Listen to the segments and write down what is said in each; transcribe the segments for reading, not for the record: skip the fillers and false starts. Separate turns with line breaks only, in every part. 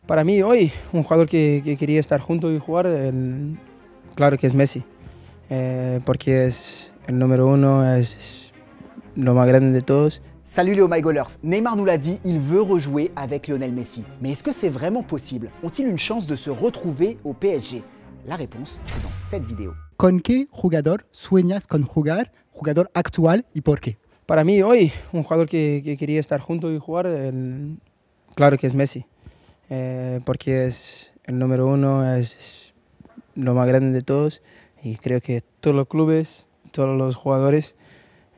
Para mí hoy, un jugador que quería estar junto y jugar, claro que es Messi, porque es el número uno, es lo más grande de todos.
Salut les Oh My Goalers, Neymar nous l'a dit, il veut rejouer avec Lionel Messi. Mais est-ce que c'est vraiment possible? Ont-ils une chance de se retrouver au PSG? La réponse est dans cette vidéo.
¿Con qué jugador sueñas con jugar, jugador actual y por qué?
Para mí hoy, un jugador que quería estar junto y jugar, claro que es Messi, porque es el número uno, es lo más grande de todos y creo que todos los clubes, todos los jugadores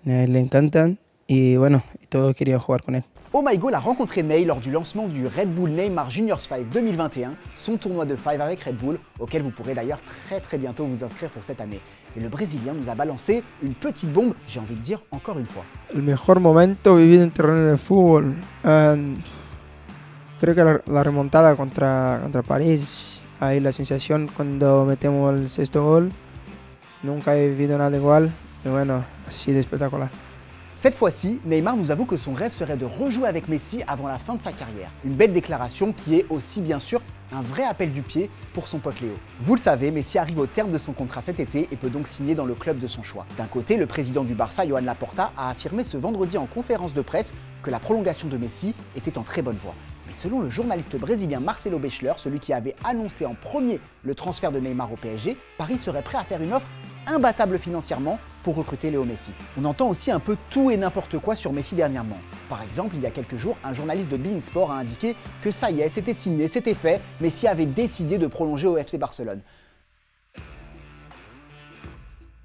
le encantan y bueno, todos querían jugar con él.
Oh My Goal a rencontré Ney lors du lancement du Red Bull Neymar Juniors 5 2021, son tournoi de 5 avec Red Bull, auquel vous pourrez d'ailleurs très bientôt vous inscrire pour cette année. Et le Brésilien nous a balancé une petite bombe, j'ai envie de dire encore une fois.
El mejor momento vivido en terreno de fútbol, creo que la remontada contra París, ahí la sensación cuando metemos el sexto gol, nunca he vivido nada igual y bueno, así de espectacular.
Cette fois-ci, Neymar nous avoue que son rêve serait de rejouer avec Messi avant la fin de sa carrière. Une belle déclaration qui est aussi bien sûr un vrai appel du pied pour son pote Léo. Vous le savez, Messi arrive au terme de son contrat cet été et peut donc signer dans le club de son choix. D'un côté, le président du Barça, Joan Laporta, a affirmé ce vendredi en conférence de presse que la prolongation de Messi était en très bonne voie. Mais selon le journaliste brésilien Marcelo Bechler, celui qui avait annoncé en premier le transfert de Neymar au PSG, Paris serait prêt à faire une offre imbattable financièrement pour recruter Léo Messi. On entend aussi un peu tout et n'importe quoi sur Messi dernièrement. Par exemple, il y a quelques jours, un journaliste de beIN Sport a indiqué que ça y est, c'était signé, c'était fait, Messi avait décidé de prolonger au FC Barcelone.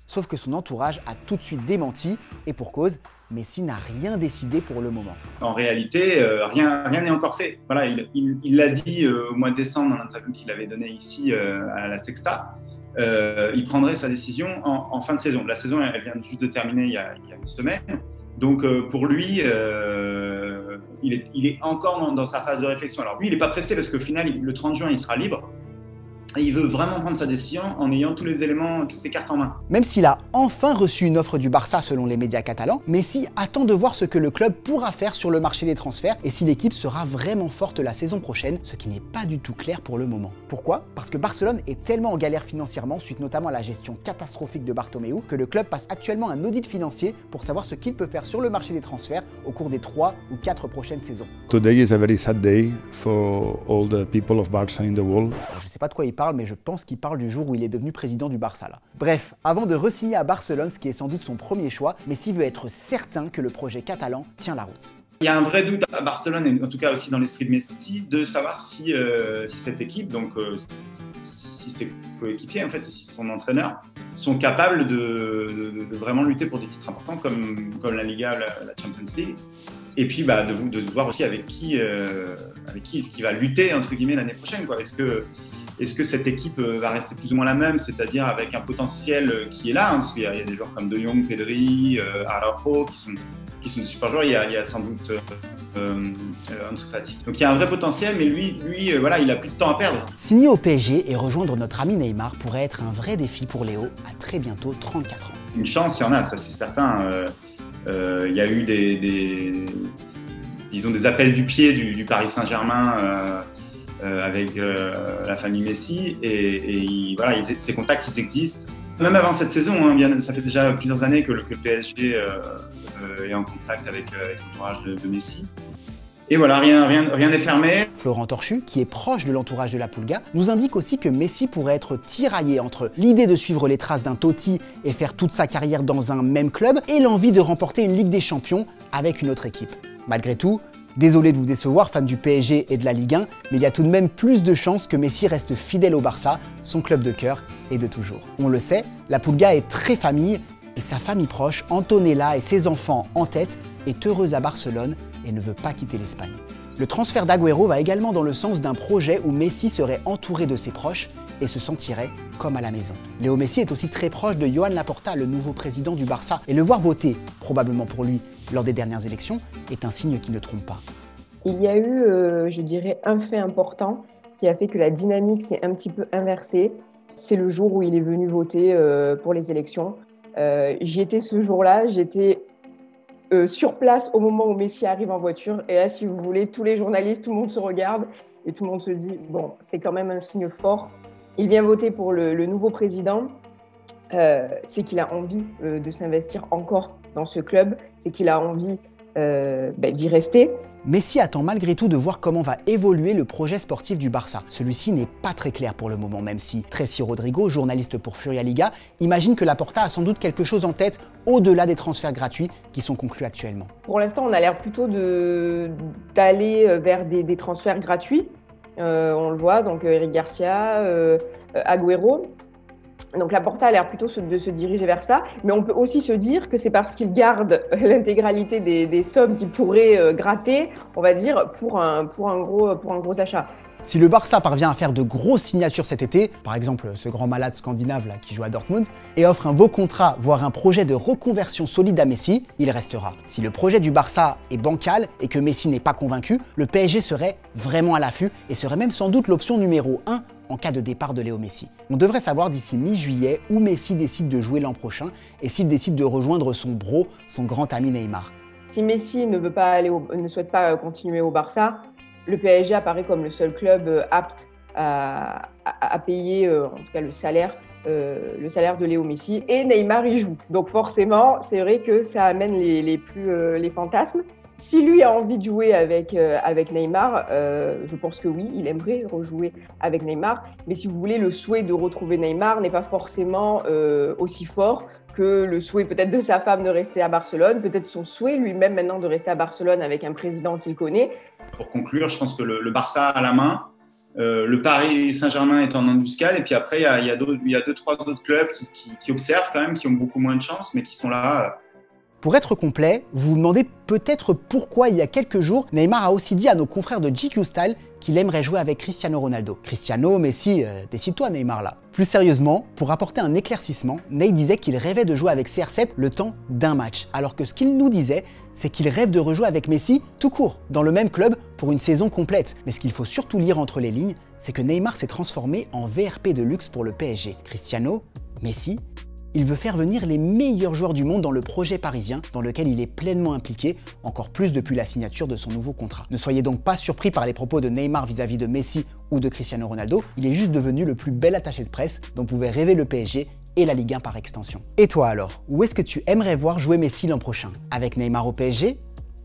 Sauf que son entourage a tout de suite démenti, et pour cause, Messi n'a rien décidé pour le moment.
En réalité, rien n'est encore fait. Voilà, il l'a dit au mois de décembre dans l'interview qu'il avait donnée ici à la Sexta. Il prendrait sa décision en fin de saison. La saison, elle vient juste de terminer il y a une semaine. Donc pour lui, il est encore dans sa phase de réflexion. Alors lui, il n'est pas pressé parce qu'au final, le 30 juin, il sera libre. Et il veut vraiment prendre sa décision en ayant tous les éléments, toutes les cartes en main.
Même s'il a enfin reçu une offre du Barça selon les médias catalans, Messi attend de voir ce que le club pourra faire sur le marché des transferts et si l'équipe sera vraiment forte la saison prochaine, ce qui n'est pas du tout clair pour le moment. Pourquoi? Parce que Barcelone est tellement en galère financièrement suite notamment à la gestion catastrophique de Bartomeu que le club passe actuellement un audit financier pour savoir ce qu'il peut faire sur le marché des transferts au cours des 3 ou 4 prochaines saisons.
Today is a very sad day for all the people of Barca in the world.
Alors, je sais pas de quoi il parle, mais je pense qu'il parle du jour où il est devenu président du Barça là. Bref, avant de re-signer à Barcelone, ce qui est sans doute son premier choix, Messi veut être certain que le projet catalan tient la route.
Il y a un vrai doute à Barcelone, et en tout cas aussi dans l'esprit de Messi, de savoir si cette équipe, donc si ses coéquipiers, en fait, si son entraîneur, sont capables de vraiment lutter pour des titres importants comme la Liga, la Champions League. Et puis de voir aussi avec qui est-ce qu'il va lutter entre guillemets l'année prochaine, quoi. Est-ce que cette équipe va rester plus ou moins la même, c'est-à-dire avec un potentiel qui est là, hein, parce qu'il y a des joueurs comme De Jong, Pedri, Araujo qui sont des super joueurs. Il y a sans doute Ansu Fati. Donc il y a un vrai potentiel, mais lui, voilà, il a plus de temps à perdre.
Signer au PSG et rejoindre notre ami Neymar pourrait être un vrai défi pour Léo, à très bientôt 34 ans.
Une chance, il y en a, ça c'est certain. Il y a eu des appels du pied du Paris Saint-Germain avec la famille Messi et voilà, ces contacts ils existent. Même avant cette saison, hein, ça fait déjà plusieurs années que le PSG est en contact avec l'entourage de Messi. Et voilà, rien n'est fermé.
Florent Torchu, qui est proche de l'entourage de la Pulga, nous indique aussi que Messi pourrait être tiraillé entre l'idée de suivre les traces d'un Totti et faire toute sa carrière dans un même club et l'envie de remporter une Ligue des Champions avec une autre équipe. Malgré tout, désolé de vous décevoir, fans du PSG et de la Ligue 1, mais il y a tout de même plus de chances que Messi reste fidèle au Barça, son club de cœur et de toujours. On le sait, la Pulga est très famille et sa famille proche, Antonella et ses enfants en tête, est heureuse à Barcelone et ne veut pas quitter l'Espagne. Le transfert d'Agüero va également dans le sens d'un projet où Messi serait entouré de ses proches et se sentirait comme à la maison. Léo Messi est aussi très proche de Joan Laporta, le nouveau président du Barça, et le voir voter, probablement pour lui, lors des dernières élections, est un signe qui ne trompe pas.
Il y a eu, je dirais, un fait important qui a fait que la dynamique s'est un petit peu inversée. C'est le jour où il est venu voter pour les élections. J'y étais ce jour-là, j'étais sur place au moment où Messi arrive en voiture. Et là, si vous voulez, tous les journalistes, tout le monde se regarde. et tout le monde se dit, bon, c'est quand même un signe fort. Il vient voter pour le nouveau président, c'est qu'il a envie de s'investir encore dans ce club, c'est qu'il a envie d'y rester.
Messi attend malgré tout de voir comment va évoluer le projet sportif du Barça. Celui-ci n'est pas très clair pour le moment, même si Tracy Rodrigo, journaliste pour Furia Liga, imagine que Laporta a sans doute quelque chose en tête au-delà des transferts gratuits qui sont conclus actuellement.
Pour l'instant, on a l'air plutôt d'aller vers des transferts gratuits. On le voit, donc Eric Garcia, Agüero. Donc Laporta a l'air plutôt de se diriger vers ça, mais on peut aussi se dire que c'est parce qu'il garde l'intégralité des sommes qu'il pourrait gratter, on va dire, pour un gros achat.
Si le Barça parvient à faire de grosses signatures cet été, par exemple ce grand malade scandinave là, qui joue à Dortmund, et offre un beau contrat, voire un projet de reconversion solide à Messi, il restera. Si le projet du Barça est bancal et que Messi n'est pas convaincu, le PSG serait vraiment à l'affût et serait même sans doute l'option numéro 1 en cas de départ de Léo Messi. On devrait savoir d'ici mi-juillet où Messi décide de jouer l'an prochain et s'il décide de rejoindre son bro, son grand ami Neymar.
Si Messi ne souhaite pas continuer au Barça, le PSG apparaît comme le seul club apte à payer en tout cas le salaire de Léo Messi, et Neymar y joue. Donc forcément, c'est vrai que ça amène les fantasmes. Si lui a envie de jouer avec Neymar, je pense que oui, il aimerait rejouer avec Neymar. Mais si vous voulez, le souhait de retrouver Neymar n'est pas forcément aussi fort que le souhait peut-être de sa femme de rester à Barcelone, peut-être son souhait lui-même maintenant de rester à Barcelone avec un président qu'il connaît.
Pour conclure, je pense que le Barça a la main, le Paris Saint-Germain est en embuscade, et puis après, il y a 2-3 autres clubs qui observent quand même, qui ont beaucoup moins de chance, mais qui sont là.
Pour être complet, vous vous demandez peut-être pourquoi il y a quelques jours, Neymar a aussi dit à nos confrères de GQ Style qu'il aimerait jouer avec Cristiano Ronaldo. Cristiano, Messi, décide-toi Neymar là. Plus sérieusement, pour apporter un éclaircissement, Ney disait qu'il rêvait de jouer avec CR7 le temps d'un match, alors que ce qu'il nous disait, c'est qu'il rêve de rejouer avec Messi tout court, dans le même club pour une saison complète. Mais ce qu'il faut surtout lire entre les lignes, c'est que Neymar s'est transformé en VRP de luxe pour le PSG. Cristiano, Messi, il veut faire venir les meilleurs joueurs du monde dans le projet parisien, dans lequel il est pleinement impliqué, encore plus depuis la signature de son nouveau contrat. Ne soyez donc pas surpris par les propos de Neymar vis-à-vis de Messi ou de Cristiano Ronaldo, il est juste devenu le plus bel attaché de presse dont pouvait rêver le PSG et la Ligue 1 par extension. Et toi alors, où est-ce que tu aimerais voir jouer Messi l'an prochain? Avec Neymar au PSG?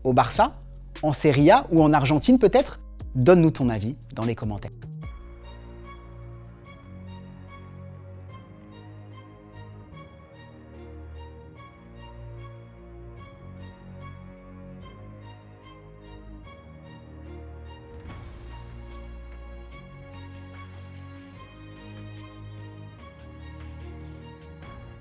Au Barça? En Serie A ou en Argentine peut-être? Donne-nous ton avis dans les commentaires.